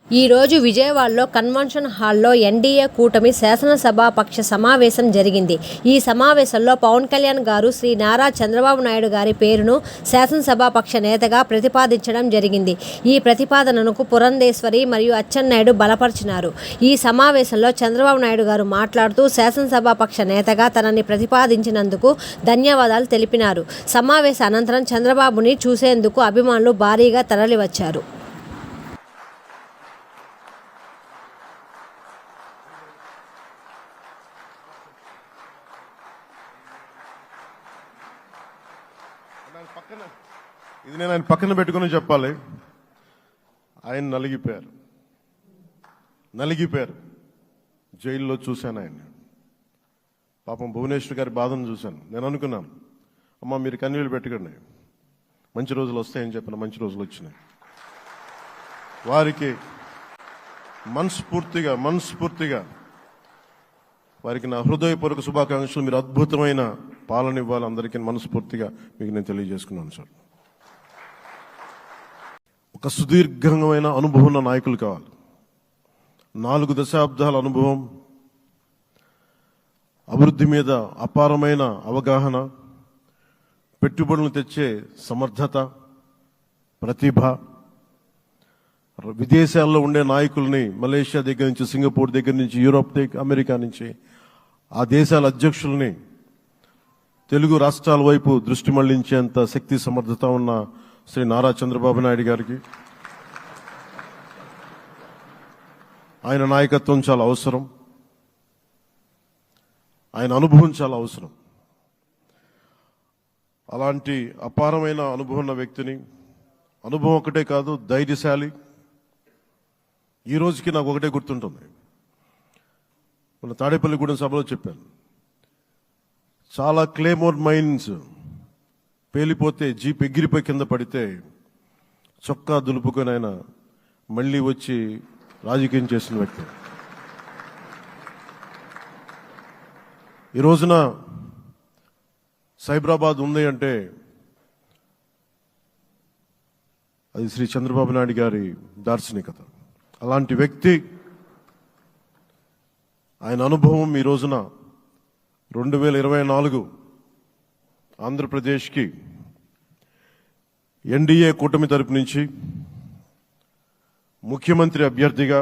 ఈ రోజు విజయవాడలో కన్వెన్షన్ హాల్లో ఎన్డీఏ కూటమి శాసనసభాపక్ష సమావేశం జరిగింది. ఈ సమావేశంలో పవన్ కళ్యాణ్ గారు శ్రీ నారా చంద్రబాబు నాయుడు గారి పేరును శాసనసభాపక్ష నేతగా ప్రతిపాదించడం జరిగింది. ఈ ప్రతిపాదనకు పురంధేశ్వరి మరియు అచ్చెన్నాయుడు బలపరిచినారు. ఈ సమావేశంలో చంద్రబాబు నాయుడు గారు మాట్లాడుతూ శాసనసభాపక్ష నేతగా తనని ప్రతిపాదించినందుకు ధన్యవాదాలు తెలిపినారు. సమావేశ అనంతరం చంద్రబాబుని చూసేందుకు అభిమానులు భారీగా తరలివచ్చారు. ఇది నేను ఆయన పక్కన పెట్టుకుని చెప్పాలి. ఆయన నలిగిపోయారు. జైల్లో చూశాను ఆయన. పాపం భువనేశ్వర్ గారి బాధను చూశాను. నేను అనుకున్నాను, అమ్మ మీరు కన్నీళ్ళు పెట్టుకోండి, మంచి రోజులు వస్తాయని చెప్పిన మంచి రోజులు వచ్చినాయి. వారికి మనస్ఫూర్తిగా వారికి నా హృదయపూర్వక శుభాకాంక్షలు. మీరు అద్భుతమైన పాలన ఇవ్వాలి అందరికీ మనస్ఫూర్తిగా మీకు నేను తెలియజేసుకున్నాను సార్. ఒక సుదీర్ఘమైన అనుభవం ఉన్న నాయకులు కావాలి. 4 దశాబ్దాల అనుభవం, అభివృద్ధి మీద అపారమైన అవగాహన, పెట్టుబడులు తెచ్చే సమర్థత, ప్రతిభ. విదేశాల్లో ఉండే నాయకుల్ని మలేషియా దగ్గర నుంచి, సింగపూర్ దగ్గర నుంచి, యూరోప్ దగ్గర, అమెరికా నుంచి ఆ దేశాల అధ్యక్షుల్ని తెలుగు రాష్ట్రాల వైపు దృష్టి మళ్లించేంత శక్తి సమర్థత ఉన్న శ్రీ నారా చంద్రబాబు నాయుడు గారికి ఆయన నాయకత్వం చాలా అవసరం. ఆయన అనుభవం చాలా అవసరం. అలాంటి అపారమైన అనుభవం ఉన్న వ్యక్తిని, అనుభవం ఒకటే కాదు, ధైర్యశాలి. ఈ రోజుకి నాకు ఒకటే గుర్తుంటుంది. మన తాడేపల్లిగూడెం సభలో చెప్పాను, చాలా క్లేమోర్ మైన్స్ పేలిపోతే, జీప్ ఎగిరిపోయి కింద పడితే చొక్కా దులుపుకొని ఆయన మళ్ళీ వచ్చి రాజకీయం చేసిన వ్యక్తి. ఈ రోజున సైబరాబాద్ ఉంది అంటే అది శ్రీ చంద్రబాబు నాయుడు గారి దార్శనికత. అలాంటి వ్యక్తి, ఆయన అనుభవం ఈ రోజున 2024 ఆంధ్రప్రదేశ్కి ఎన్డీఏ కూటమి తరపు నుంచి ముఖ్యమంత్రి అభ్యర్థిగా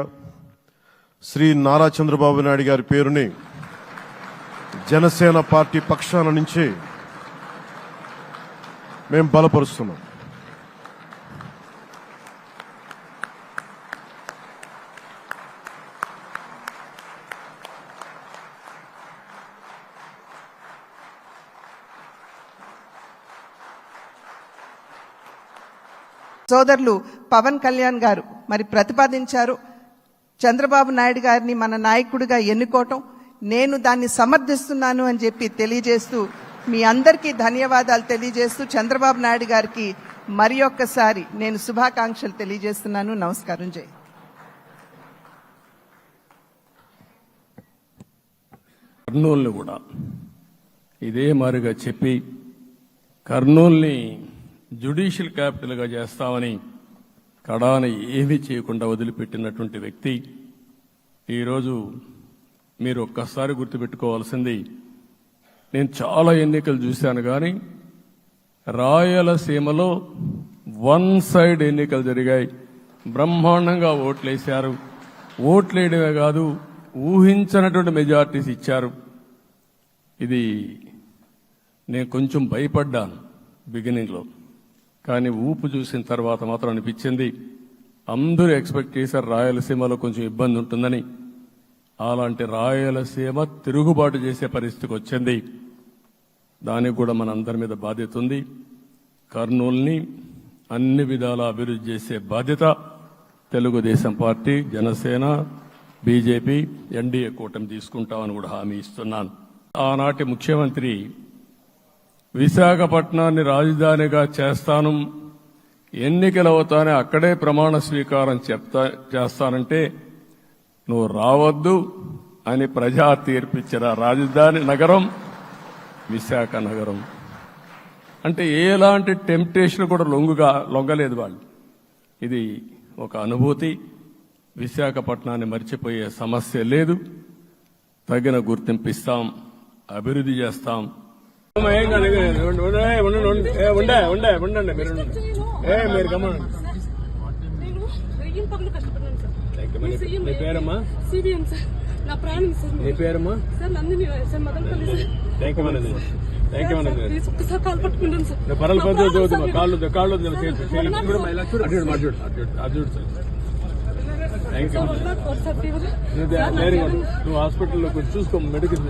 శ్రీ నారా చంద్రబాబు నాయుడు గారి పేరుని జనసేన పార్టీ పక్షాన నుంచి మేము బలపరుస్తున్నాం. సోదరులు పవన్ కళ్యాణ్ గారు మరి ప్రతిపాదించారు. చంద్రబాబు నాయుడు గారిని మన నాయకుడిగా ఎన్నుకోవటం, నేను దాన్ని సమర్థిస్తున్నాను అని చెప్పి తెలియజేస్తూ, మీ అందరికీ ధన్యవాదాలు తెలియజేస్తూ, చంద్రబాబు నాయుడు గారికి మరి ఒక్కసారి నేను శుభాకాంక్షలు తెలియజేస్తున్నాను. నమస్కారం. జై. కర్నూలుని కూడా ఇదే మారుగా చెప్పి కర్నూలుని జ్యుడిషియల్ క్యాపిటల్గా చేస్తామని కడాన ఏమీ చేయకుండా వదిలిపెట్టినటువంటి వ్యక్తి. ఈరోజు మీరు ఒక్కసారి గుర్తుపెట్టుకోవాల్సింది, నేను చాలా ఎన్నికలు చూశాను కానీ రాయలసీమలో 1 సైడ్ ఎన్నికలు జరిగాయి. బ్రహ్మాండంగా ఓట్లేశారు. ఓట్లేయడమే కాదు, ఊహించనటువంటి మెజార్టీస్ ఇచ్చారు. ఇది నేను కొంచెం భయపడ్డాను బిగినింగ్లో, కానీ ఊపు చూసిన తర్వాత మాత్రం అనిపించింది అందరూ ఎక్స్పెక్ట్ చేశారు రాయలసీమలో కొంచెం ఇబ్బంది ఉంటుందని. అలాంటి రాయలసీమ తిరుగుబాటు చేసే పరిస్థితికి వచ్చింది. దానికి కూడా మన అందరి మీద బాధ్యత ఉంది. కర్నూలుని అన్ని విధాలా అభివృద్ధి చేసే బాధ్యత Telugu Desam party, Janasena, BJP, NDA కూటమి తీసుకుంటామని కూడా హామీ ఇస్తున్నాను. ఆనాటి ముఖ్యమంత్రి విశాఖపట్నాన్ని రాజధానిగా చేస్తాను, ఎన్నికలు అవుతానే అక్కడే ప్రమాణ స్వీకారం చేస్తానంటే నువ్వు రావద్దు అని ప్రజా తీర్పిచ్చిన రాజధాని నగరం విశాఖ నగరం. అంటే ఎలాంటి టెంప్టేషన్ కూడా లొంగలేదు వాళ్ళు. ఇది ఒక అనుభూతి. విశాఖపట్నాన్ని మర్చిపోయే సమస్య లేదు. తగిన గుర్తింపు ఇస్తాం, అభివృద్ధి చేస్తాం. మీరు గమనండి. నేను వెయ్యిన పనులు కష్టపడ్డాను సార్. నీ పేరమ్మా? సిబిఎం సార్, నా ప్రాణం సార్. నీ పేరమ్మా? Sir Nandini sir, Madanapalle sir. Thank you మనది. థ్యాంక్ యూ మనది. ప్లీజ్ ఒక్కసారి కాల్ పట్టుకుంటాను సార్. పరల నా పద్ధతి ప్రాణం సార్. కాళ్ళు అర్జుడు థ్యాంక్ యూ. సార్, వదలకపోరు సార్, తీవ్ర. నువ్వు హాస్పిటల్లో కొంచెం చూసుకో మెడికల్